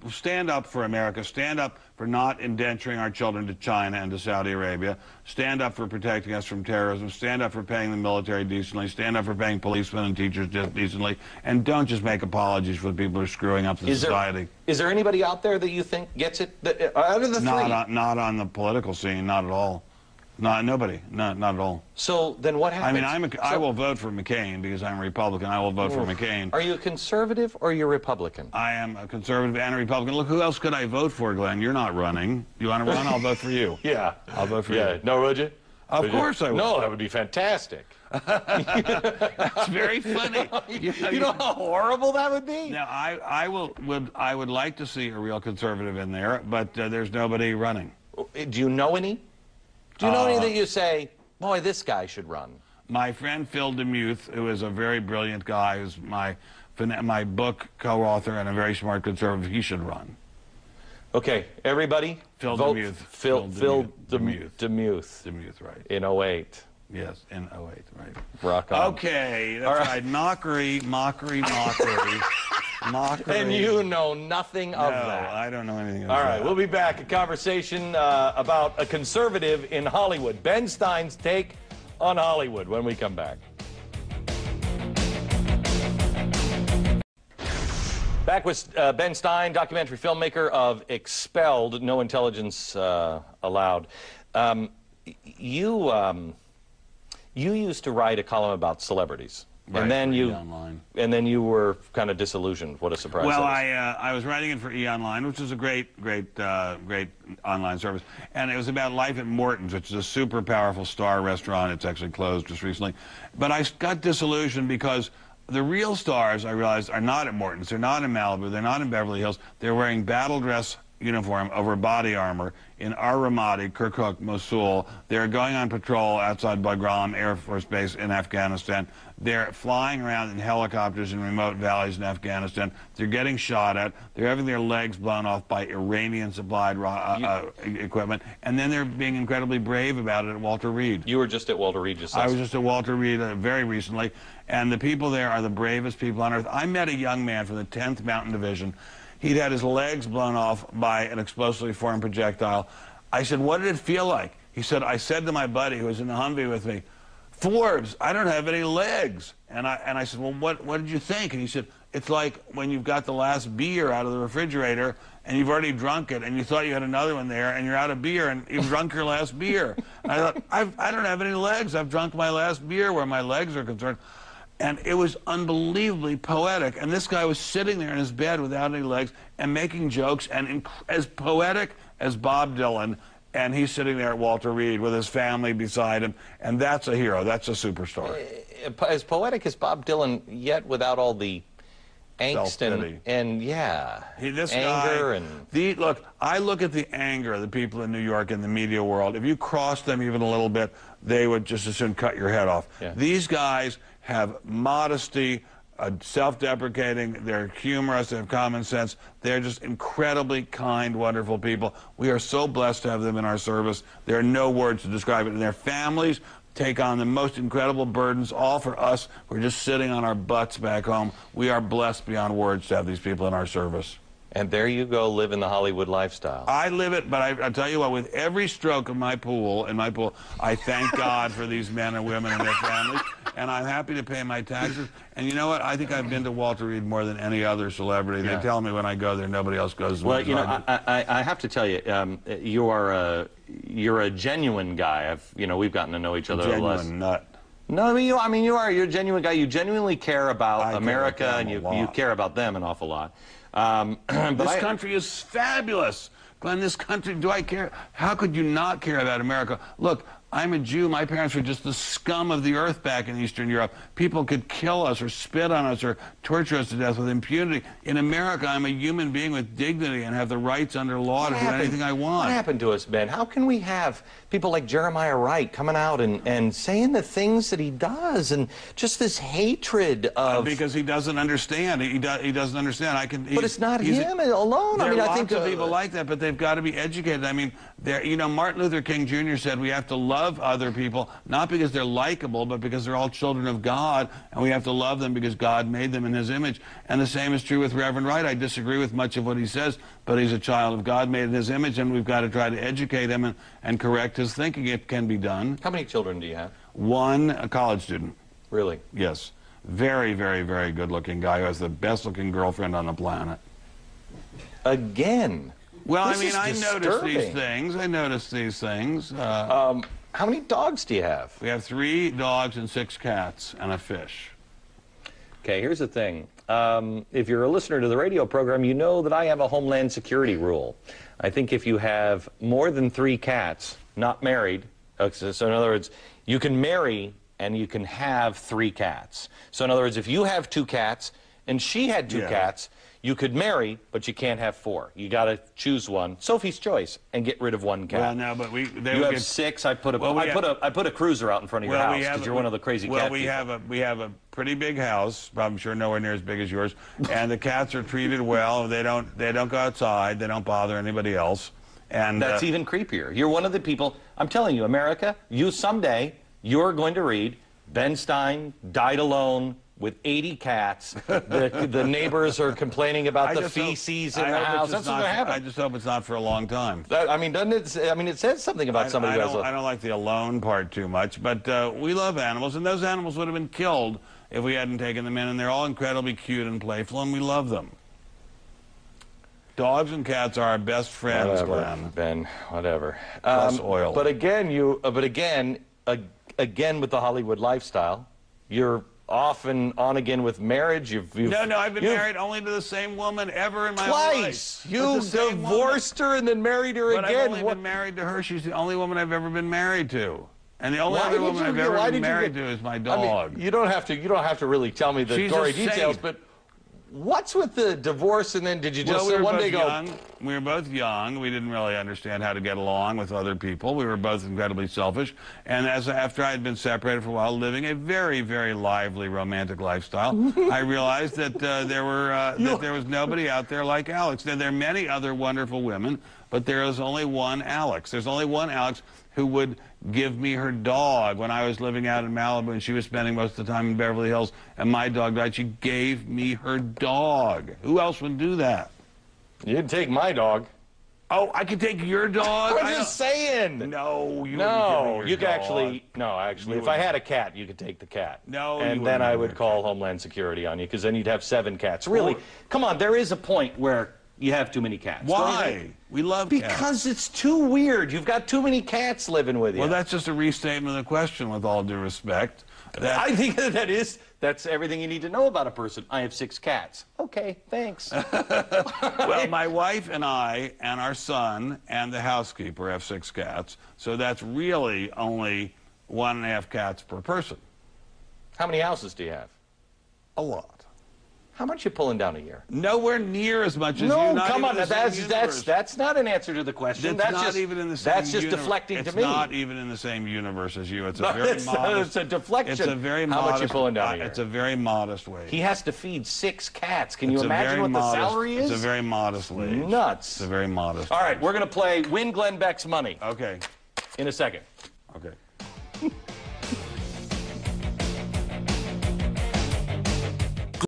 Stand up for America. Stand up for not indenturing our children to China and to Saudi Arabia. Stand up for protecting us from terrorism. Stand up for paying the military decently. Stand up for paying policemen and teachers decently. And don't just make apologies for the people who are screwing up the society. Is there anybody out there that you think gets it? Out of the three? Not on the political scene. Not at all. Nobody. Not at all. So then what happens? I mean, I will vote for McCain because I'm a Republican. I will vote for McCain. Are you a conservative or you're a Republican? I am a conservative and a Republican. Look, who else could I vote for, Glenn? You're not running. You want to run? I'll vote for you. Yeah. I'll vote for you. No, would you? Of course I would. No, that would be fantastic. That's very funny. You know how horrible that would be? Now, I would like to see a real conservative in there, but there's nobody running. Do you know any? Do you know any that you say, boy, this guy should run? My friend Phil DeMuth, who is a very brilliant guy, who's my book co-author and a very smart conservative, he should run. Okay, everybody, Phil vote DeMuth. Phil DeMuth. DeMuth, right. In 08. Yes, in 08, right. Rock on. Okay, that's right. Mockery. Mockery. And you know nothing of that. I don't know anything of that. All right, that. we'll be back. A conversation about a conservative in Hollywood. Ben Stein's take on Hollywood when we come back. Back with Ben Stein, documentary filmmaker of Expelled, No Intelligence Allowed. You used to write a column about celebrities. Right, and then you were kind of disillusioned. What a surprise! Well, I was writing it for E-Online, which is a great online service, and it was about life at Morton's, which is a super powerful star restaurant. It's actually closed just recently, but I got disillusioned because the real stars, I realized, are not at Morton's. They're not in Malibu. They're not in Beverly Hills. They're wearing battle dress uniform over body armor in Ar-Ramadi, Kirkuk, Mosul. They're going on patrol outside Bagram Air Force Base in Afghanistan. They're flying around in helicopters in remote valleys in Afghanistan. They're getting shot at. They're having their legs blown off by Iranian-supplied equipment. And then they're being incredibly brave about it at Walter Reed. You were just at Walter Reed just I was just at Walter Reed very recently. And the people there are the bravest people on earth. I met a young man from the 10th Mountain Division. He'd had his legs blown off by an explosively formed projectile. I said, what did it feel like? He said, I said to my buddy who was in the Humvee with me, Forbes, I don't have any legs. And I said, well, what did you think? And he said, it's like when you've got the last beer out of the refrigerator and you've already drunk it and you thought you had another one there and you're out of beer and you've drunk your last beer. And I thought, I don't have any legs. I've drunk my last beer where my legs are concerned. And it was unbelievably poetic. And this guy was sitting there in his bed without any legs and making jokes, and as poetic as Bob Dylan. And he's sitting there at Walter Reed with his family beside him. And that's a hero. That's a superstar. As poetic as Bob Dylan, yet without all the angst and anger. Look, I look at the anger of the people in New York in the media world. If you cross them even a little bit, they would just as soon cut your head off. Yeah. These guys have modesty, self-deprecating, they're humorous, they have common sense. They're just incredibly kind, wonderful people. We are so blessed to have them in our service. There are no words to describe it. And their families take on the most incredible burdens, all for us. We're just sitting on our butts back home. We are blessed beyond words to have these people in our service. And there you go, living the Hollywood lifestyle. I live it, but I tell you what, with every stroke of my pool, I thank God for these men and women and their families, and I'm happy to pay my taxes. And you know what? I think I've been to Walter Reed more than any other celebrity. Yeah. They tell me when I go there, nobody else goes. Well, you know, I have to tell you, you're a genuine guy. We've gotten to know each other genuine less. Nut. No, I mean, you're a genuine guy. You genuinely care about America, and you care about them an awful lot. This country is fabulous. Glenn, this country, do I care? How could you not care about America? Look, I'm a Jew. My parents were just the scum of the earth back in Eastern Europe. People could kill us or spit on us or torture us to death with impunity. In America, I'm a human being with dignity and have the rights under law to do anything I want. What happened to us, Ben? How can we have people like Jeremiah Wright coming out and saying the things that he does, and just this hatred of... because he doesn't understand. He doesn't understand. But it's not him alone. There are lots of people like that, but they've got to be educated. I mean, Martin Luther King Jr. said we have to love love other people, not because they're likable, but because they're all children of God, and we have to love them because God made them in his image. And the same is true with Reverend Wright. I disagree with much of what he says, but he's a child of God, made in his image, and we've got to try to educate him and correct his thinking. It can be done. How many children do you have? One, a college student. Really? Yes. Very, very, very good-looking guy who has the best-looking girlfriend on the planet. Again? Well, This I mean, is I notice these disturbing. things. I notice these things. How many dogs do you have? We have 3 dogs and 6 cats and a fish. Okay, here's the thing. If you're a listener to the radio program, you know that I have a Homeland Security rule. I think if you have more than 3 cats, not married, so in other words, you can marry and you can have 3 cats. So in other words, if you have 2 cats and she had 2 cats, you could marry, but you can't have 4. You got to choose one, Sophie's choice, and get rid of 1 cat. Well, no, but you have 6. I put a cruiser out in front of your house because you're one of the crazy cat people. We have a pretty big house. I'm sure nowhere near as big as yours, and the cats are treated well. They don't go outside. They don't bother anybody else. And that's even creepier. You're one of the people. I'm telling you, America. Someday you're going to read Ben Stein died alone with 80 cats. The neighbors are complaining about the feces in the house. That's what's going to happen. I just hope it's not for a long time. I mean, doesn't it? I mean, it says something about somebody who has I don't like the alone part too much, but we love animals, and those animals would have been killed if we hadn't taken them in, and they're all incredibly cute and playful, and we love them. Dogs and cats are our best friends, Glenn. Ben, whatever. Plus oil. But again, again with the Hollywood lifestyle, you're off and on again with marriage. No, I've been married only to the same woman ever in my whole life. Twice! You divorced her and then married her but again. I've only been married to her. She's the only woman I've ever been married to. And the only other woman I've ever been married to is my dog. I mean, you don't have to really tell me the gory details, but what's with the divorce and then did you just one day go... We were both young. We didn't really understand how to get along with other people. We were both incredibly selfish. And after I had been separated for a while, living a very, very lively romantic lifestyle, I realized that there was nobody out there like Alex. Now, there are many other wonderful women, but there is only one Alex. There's only one Alex who would give me her dog when I was living out in Malibu and she was spending most of the time in Beverly Hills and my dog died. She gave me her dog. Who else would do that? You'd take my dog. Oh, I could take your dog? I'm just saying. No, you could actually, if I had a cat, you could take the cat. No, and then I would call Homeland Security on you because then you'd have 7 cats. Really, come on, there is a point where you have too many cats. Why? We love cats. Because it's too weird. You've got too many cats living with you. Well, that's just a restatement of the question, with all due respect. I think that's everything you need to know about a person. I have 6 cats. Okay, thanks. Well, my wife and I and our son and the housekeeper have 6 cats, so that's really only 1.5 cats per person. How many houses do you have? A lot. How much you pulling down a year? Nowhere near as much as you. No, come on, that's not an answer to the question. That's not even in the same That's just deflecting to me. It's not even in the same universe as you. It's a very It's modest. a deflection. It's a very modest. How much you pulling down a year? It's a very modest wage. He has to feed 6 cats. Can you imagine what the salary is? It's a very modest wage. Nuts. It's a very modest. All right, we're gonna play Win Glenn Beck's Money. Okay. In a second. Okay.